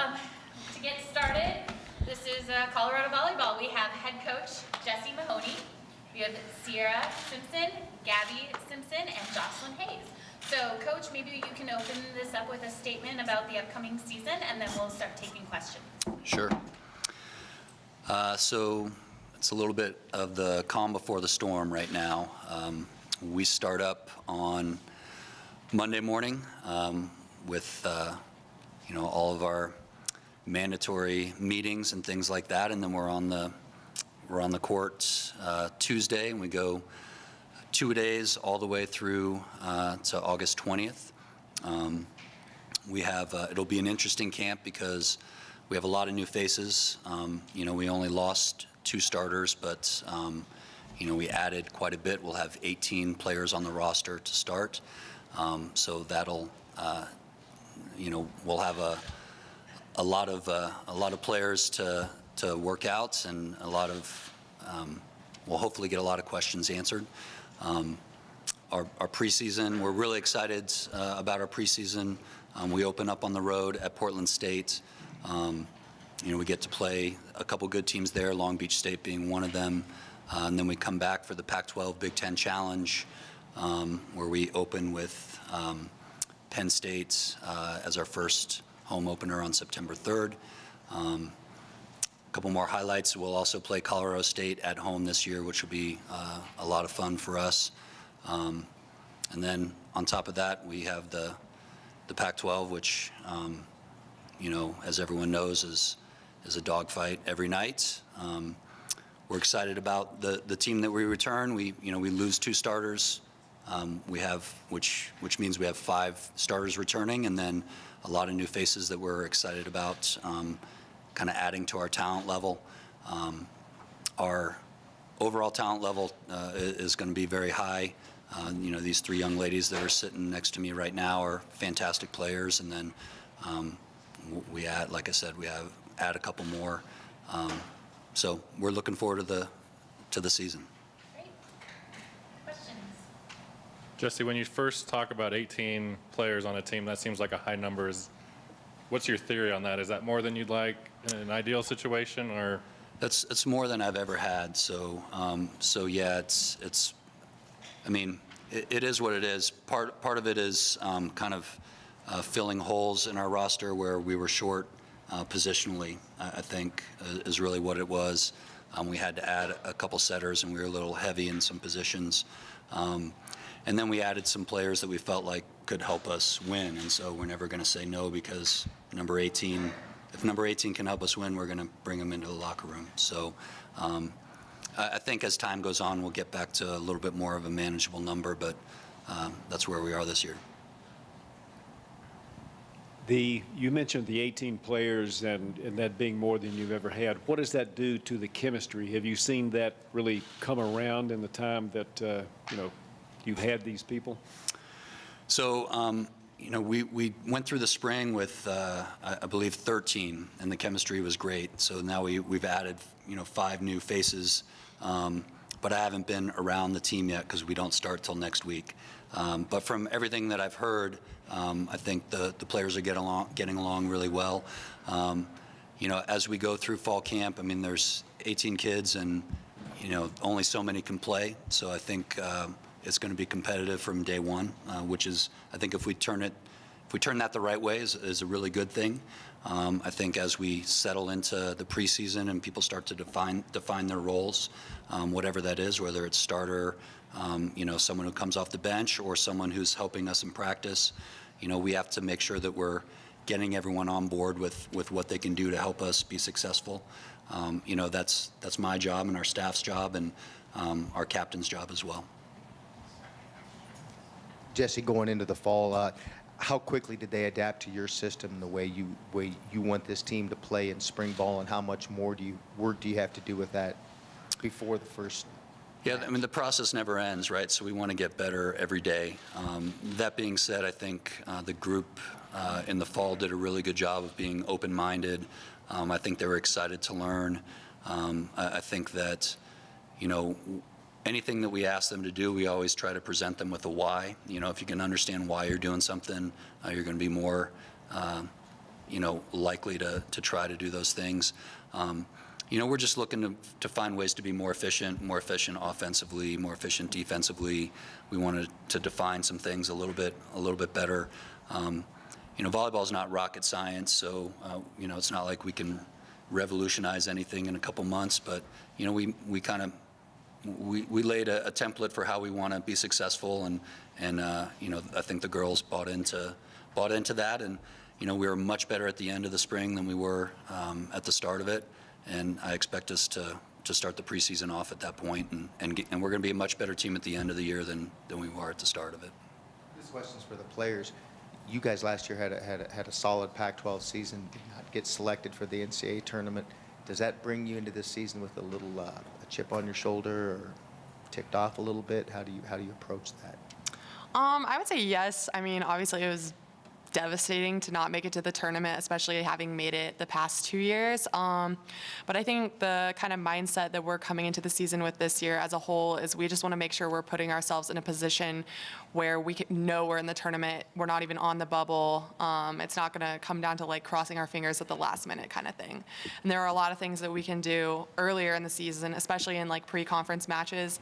To get started, this is Colorado Volleyball. We have head coach Jesse Mahoney. We have Cierra Simpson, Gabby Simpson, and Joslyn Hayes. So, Coach, maybe you can open this up with a statement about the upcoming season, and then we'll start taking questions. Sure. So it's a little bit of the calm before the storm right now. We start up on Monday morning with all of our mandatory meetings and things like that, and then we're on the court Tuesday, and we go 2 days all the way through to August 20th. We have it'll be an interesting camp because we have a lot of new faces. We only lost 2 starters, but we added quite a bit. We'll have 18 players on the roster to start, so that'll we'll have a lot of players to work out, and we'll hopefully get a lot of questions answered. Our preseason, we're really excited about our preseason. We open up on the road at Portland State. We get to play a couple good teams there, Long Beach State being one of them. And then we come back for the Pac-12 Big Ten Challenge, where we open with Penn State as our first home opener on September 3rd. A couple more highlights. We'll also play Colorado State at home this year, which will be a lot of fun for us. And then on top of that, we have the Pac-12, which, as everyone knows, is a dogfight every night. We're excited about the team that we return. We lose 2 starters. Which means we have 5 starters returning, and then a lot of new faces that we're excited about, kind of adding to our talent level. Our overall talent level is going to be very high. These 3 young ladies that are sitting next to me right now are fantastic players, and then we add, like I said, add a couple more. So we're looking forward to the season. Great. Questions? Jesse, when you first talk about 18 players on a team, that seems like a high number. What's your theory on that? Is that more than you'd like in an ideal situation, or? It's more than I've ever had. So yeah, it's. I mean, it is what it is. Part of it is kind of filling holes in our roster where we were short positionally. I think is really what it was. We had to add a couple setters, and we were a little heavy in some positions. And then we added some players that we felt like could help us win. And so we're never going to say no, because number 18, if number 18 can help us win, we're going to bring them into the locker room. So I think as time goes on, we'll get back to a little bit more of a manageable number, but that's where we are this year. You mentioned the 18 players and that being more than you've ever had. What does that do to the chemistry? Have you seen that really come around in the time that you've had these people? So we went through the spring with I believe 13, and the chemistry was great. So now we've added 5 new faces, but I haven't been around the team yet because we don't start till next week. But from everything that I've heard, I think the players are getting along really well. As we go through fall camp, I mean, there's 18 kids, and only so many can play. So I think it's going to be competitive from day one, which is, I think, if we turn that the right way, is a really good thing. I think as we settle into the preseason and people start to define their roles, whatever that is, whether it's starter, someone who comes off the bench, or someone who's helping us in practice, we have to make sure that we're getting everyone on board with what they can do to help us be successful. That's my job and our staff's job, and our captain's job as well. Jesse, going into the fall, how quickly did they adapt to your system, the way you want this team to play in spring ball, and how much more work do you have to do with that before the first? Yeah, I mean, the process never ends, right? So we want to get better every day. That being said, I think the group in the fall did a really good job of being open-minded. I think they were excited to learn. I think that, anything that we ask them to do, we always try to present them with a why. If you can understand why you're doing something, you're going to be more likely to try to do those things. We're just looking to find ways to be more efficient offensively, more efficient defensively. We wanted to define some things a little bit better. Volleyball is not rocket science, so it's not like we can revolutionize anything in a couple months. But we laid a template for how we want to be successful, and I think the girls bought into that, and we were much better at the end of the spring than we were at the start of it. And I expect us to start the preseason off at that point, and we're going to be a much better team at the end of the year than we were at the start of it. This question's for the players. You guys last year had a solid Pac-12 season, did not get selected for the NCAA tournament. Does that bring you into this season with a little a chip on your shoulder, or ticked off a little bit? How do you approach that? I would say yes. I mean, obviously it was devastating to not make it to the tournament, especially having made it the past 2 years. But I think the kind of mindset that we're coming into the season with this year as a whole is we just want to make sure we're putting ourselves in a position where we know we're in the tournament. We're not even on the bubble. It's not going to come down to like crossing our fingers at the last minute kind of thing. And there are a lot of things that we can do earlier in the season, especially in like pre-conference matches,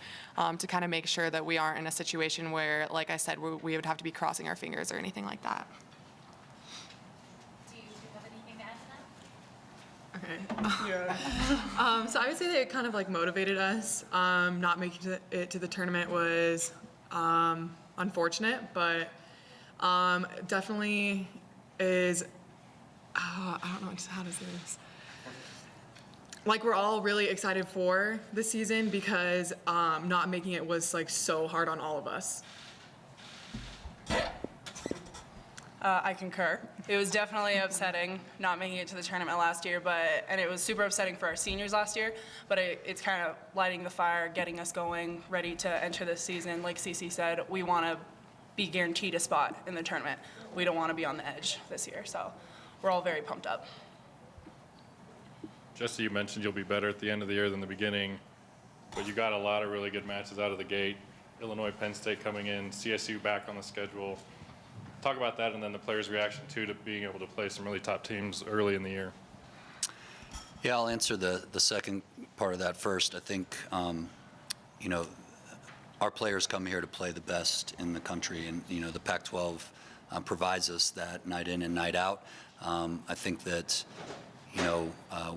to kind of make sure that we aren't in a situation where, like I said, we would have to be crossing our fingers or anything like that. Okay. So I would say that it kind of like motivated us. Not making it to the tournament was unfortunate, but definitely is. I don't know how to say this. Like we're all really excited for the season because not making it was like so hard on all of us. I concur. It was definitely upsetting not making it to the tournament last year, and it was super upsetting for our seniors last year, but it's kind of lighting the fire, getting us going, ready to enter this season. Like Cece said, we want to be guaranteed a spot in the tournament. We don't want to be on the edge this year, so we're all very pumped up. Jesse, you mentioned you'll be better at the end of the year than the beginning, but you got a lot of really good matches out of the gate. Illinois, Penn State coming in, CSU back on the schedule. Talk about that, and then the players' reaction to being able to play some really top teams early in the year. Yeah, I'll answer the second part of that first. I think, our players come here to play the best in the country, and, the Pac-12 provides us that night in and night out. I think that,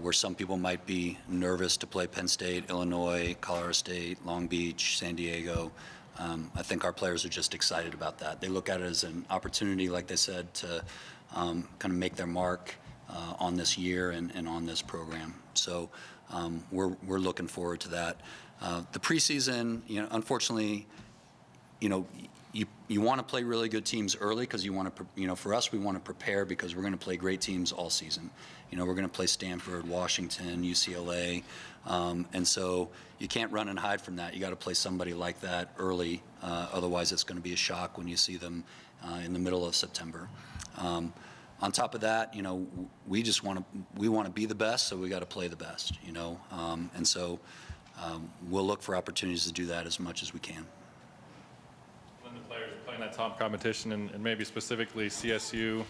where some people might be nervous to play Penn State, Illinois, Colorado State, Long Beach, San Diego, I think our players are just excited about that. They look at it as an opportunity, like they said, to kind of make their mark on this year and on this program. So we're looking forward to that. The preseason, unfortunately, you want to play really good teams early because you want to, for us, we want to prepare because we're going to play great teams all season. We're going to play Stanford, Washington, UCLA, and so you can't run and hide from that. You got to play somebody like that early, otherwise it's going to be a shock when you see them in the middle of September. On top of that, we want to be the best, so we got to play the best, and so we'll look for opportunities to do that as much as we can. When the players are playing that top competition, and maybe specifically CSU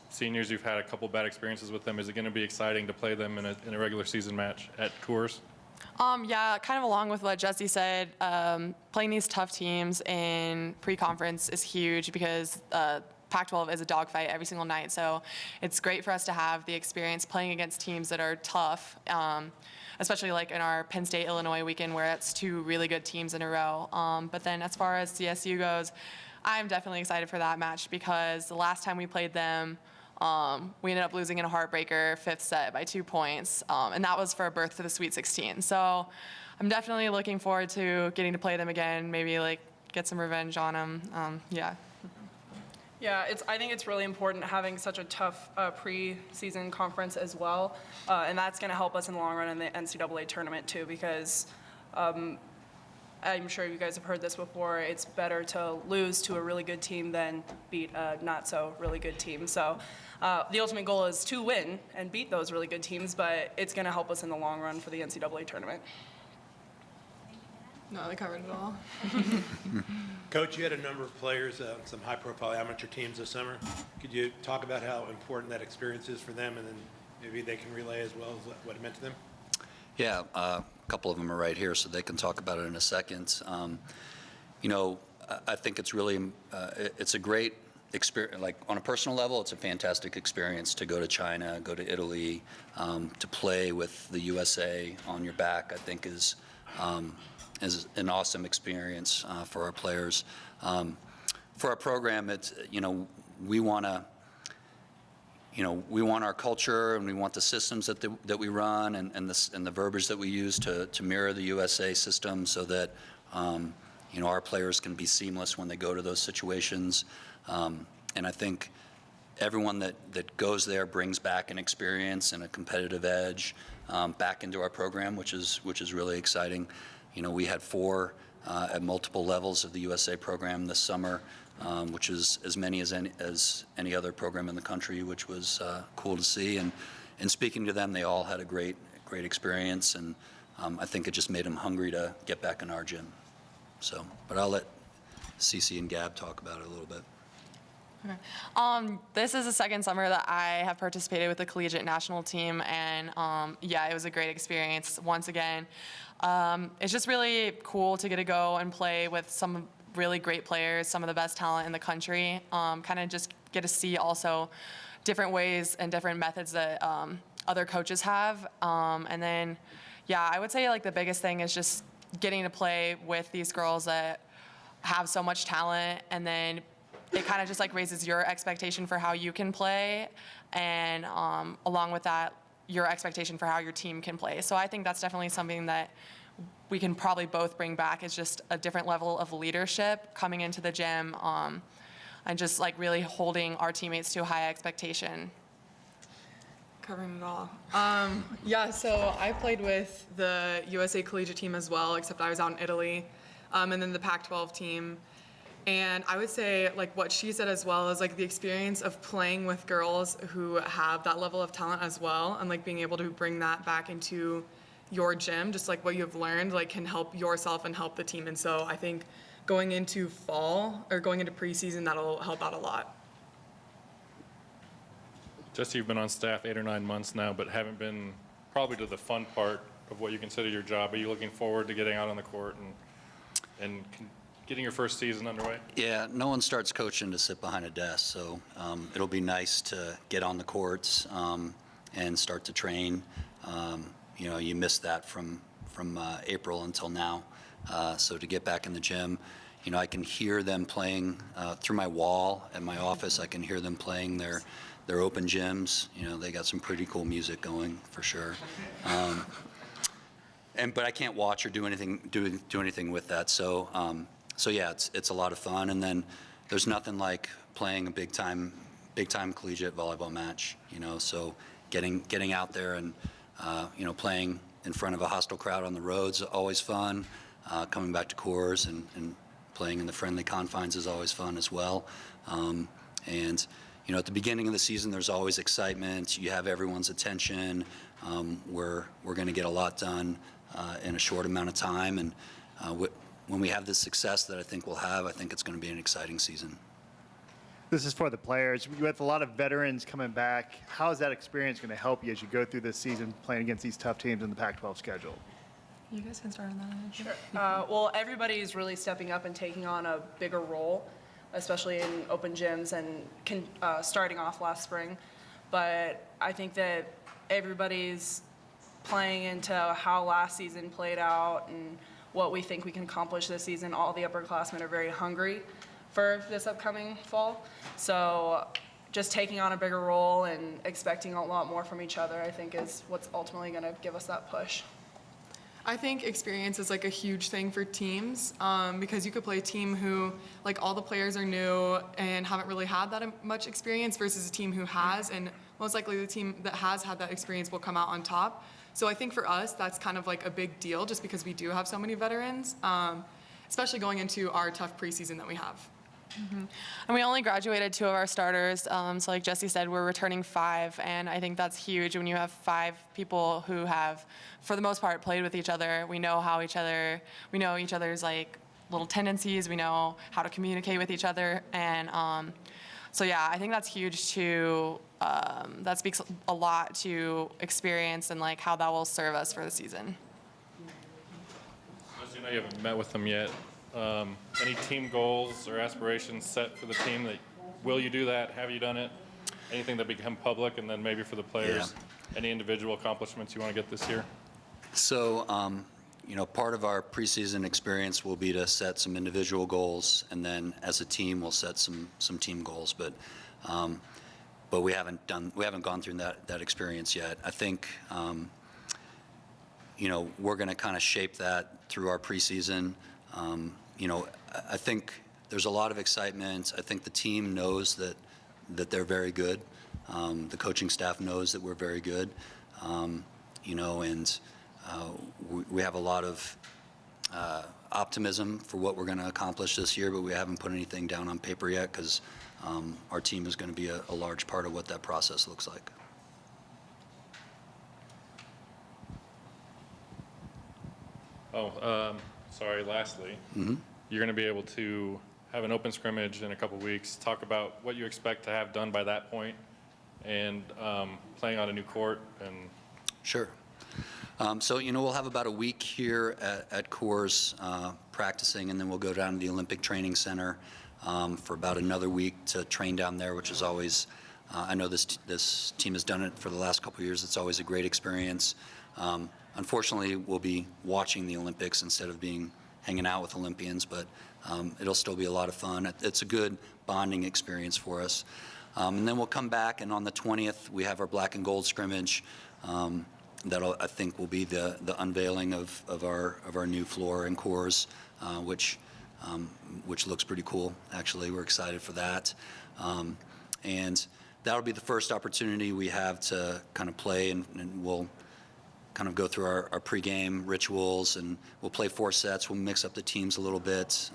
seniors, you've had a couple bad experiences with them. Is it going to be exciting to play them in a regular season match at Coors? Yeah, kind of along with what Jesse said, playing these tough teams in pre-conference is huge because Pac-12 is a dogfight every single night. So it's great for us to have the experience playing against teams that are tough, especially like in our Penn State, Illinois weekend where it's two really good teams in a row. But then as far as CSU goes, I'm definitely excited for that match because the last time we played them, we ended up losing in a heartbreaker, 5th set by 2 points, and that was for a berth to the Sweet 16. So I'm definitely looking forward to getting to play them again, maybe like get some revenge on them. Yeah. Yeah, I think it's really important having such a tough preseason conference as well, and that's going to help us in the long run in the NCAA tournament too, because I'm sure you guys have heard this before, it's better to lose to a really good team than beat a not so really good team. So the ultimate goal is to win and beat those really good teams, but it's going to help us in the long run for the NCAA tournament. No, they covered it all. Coach, you had a number of players, some high-profile amateur teams this summer. Could you talk about how important that experience is for them, and then maybe they can relay as well as what it meant to them? Yeah, a couple of them are right here, so they can talk about it in a second. You know, I think it's really, it's a great experience. Like on a personal level, it's a fantastic experience to go to China, go to Italy, to play with the USA on your back. I think is an awesome experience for our players. For our program, it's, you know, we want to. You know, we want our culture and we want the systems that we run and the verbiage that we use to mirror the USA system, so that you know, our players can be seamless when they go to those situations. And I think everyone that goes there brings back an experience and a competitive edge back into our program, which is really exciting. You know, we had 4 at multiple levels of the USA program this summer, which is as many as any other program in the country, which was cool to see. And speaking to them, they all had a great experience, and I think it just made them hungry to get back in our gym. So, but I'll let Cece and Gab talk about it a little bit. Okay. This is the second summer that I have participated with the collegiate national team, and yeah, it was a great experience. Once again, it's just really cool to get to go and play with some really great players, some of the best talent in the country. Kind of just get to see also different ways and different methods that other coaches have. And then, yeah, I would say like the biggest thing is just getting to play with these girls that have so much talent, and then it kind of just like raises your expectation for how you can play, and along with that, your expectation for how your team can play. So I think that's definitely something that we can probably both bring back, is just a different level of leadership coming into the gym, and just like really holding our teammates to a high expectation. Covering it all. Yeah, so I played with the USA collegiate team as well, except I was out in Italy, and then the Pac-12 team. And I would say, like what she said as well, is like the experience of playing with girls who have that level of talent as well, and like being able to bring that back into your gym, just like what you've learned, like can help yourself and help the team. And so I think going into fall or going into preseason, that'll help out a lot. Jesse, you've been on staff 8 or 9 months now, but haven't been probably to the fun part of what you consider your job. Are you looking forward to getting out on the court and getting your first season underway? Yeah, no one starts coaching to sit behind a desk, so it'll be nice to get on the courts and start to train. You know, you missed that from April until now, so to get back in the gym, you know, I can hear them playing through my wall at my office. I can hear them playing their open gyms. You know, they got some pretty cool music going for sure. But I can't watch or do anything with that. So yeah, it's a lot of fun. And then there's nothing like playing a big time collegiate volleyball match. You know, so getting out there and you know, playing in front of a hostile crowd on the road's always fun. Coming back to cores and playing in the friendly confines is always fun as well. And you know, at the beginning of the season, there's always excitement. You have everyone's attention. We're going to get a lot done in a short amount of time. And when we have the success that I think we'll have, I think it's going to be an exciting season. This is for the players. You have a lot of veterans coming back. How is that experience going to help you as you go through this season playing against these tough teams in the Pac-12 schedule? You guys can start on that. Sure. Well, everybody's really stepping up and taking on a bigger role, especially in open gyms and starting off last spring. But I think that everybody's playing into how last season played out and what we think we can accomplish this season. All the upperclassmen are very hungry for this upcoming fall. So just taking on a bigger role and expecting a lot more from each other, I think, is what's ultimately going to give us that push. I think experience is like a huge thing for teams, because you could play a team who, like, all the players are new and haven't really had that much experience versus a team who has, and most likely the team that has had that experience will come out on top. So I think for us, that's kind of like a big deal just because we do have so many veterans, especially going into our tough preseason that we have. And we only graduated 2 of our starters. So like Jesse said, we're returning 5, and I think that's huge when you have 5 people who have, for the most part, played with each other. We know we know each other's like little tendencies. We know how to communicate with each other, and so yeah, I think that's huge too. That speaks a lot to experience and like how that will serve us for the season. As you know, you haven't met with them yet. Any team goals or aspirations set for the team? Will you do that? Have you done it? Anything that become public, and then maybe for the players, any individual accomplishments you want to get this year? So, part of our preseason experience will be to set some individual goals, and then as a team, we'll set some team goals. But we haven't gone through that experience yet. I think, we're going to kind of shape that through our preseason. I think there's a lot of excitement. I think the team knows that they're very good. The coaching staff knows that we're very good. And we have a lot of optimism for what we're going to accomplish this year, but we haven't put anything down on paper yet because our team is going to be a large part of what that process looks like. Lastly, you're going to be able to have an open scrimmage in a couple weeks. Talk about what you expect to have done by that point, and playing on a new court. And Sure. We'll have about a week here at Coors practicing, and then we'll go down to the Olympic Training Center for about another week to train down there, which is always, I know this team has done it for the last couple of years. It's always a great experience. Unfortunately, we'll be watching the Olympics instead of hanging out with Olympians, but it'll still be a lot of fun. It's a good bonding experience for us. And then we'll come back, and on the 20th, we have our black and gold scrimmage. That'll, I think, will be the unveiling of our new floor in Coors, which looks pretty cool. Actually, we're excited for that, and that'll be the first opportunity we have to kind of play, and we'll kind of go through our pregame rituals, and we'll play 4 sets. We'll mix up the teams a little bit.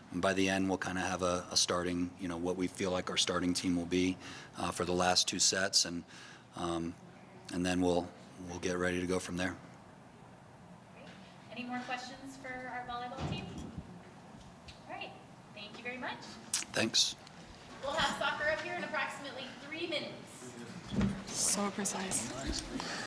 And by the end, we'll kind of have a starting, what we feel like our starting team will be for the last 2 sets, and then we'll get ready to go from there. Any more questions for our volleyball team? All right, thank you very much. Thanks. We'll have soccer up here in approximately 3 minutes. So precise.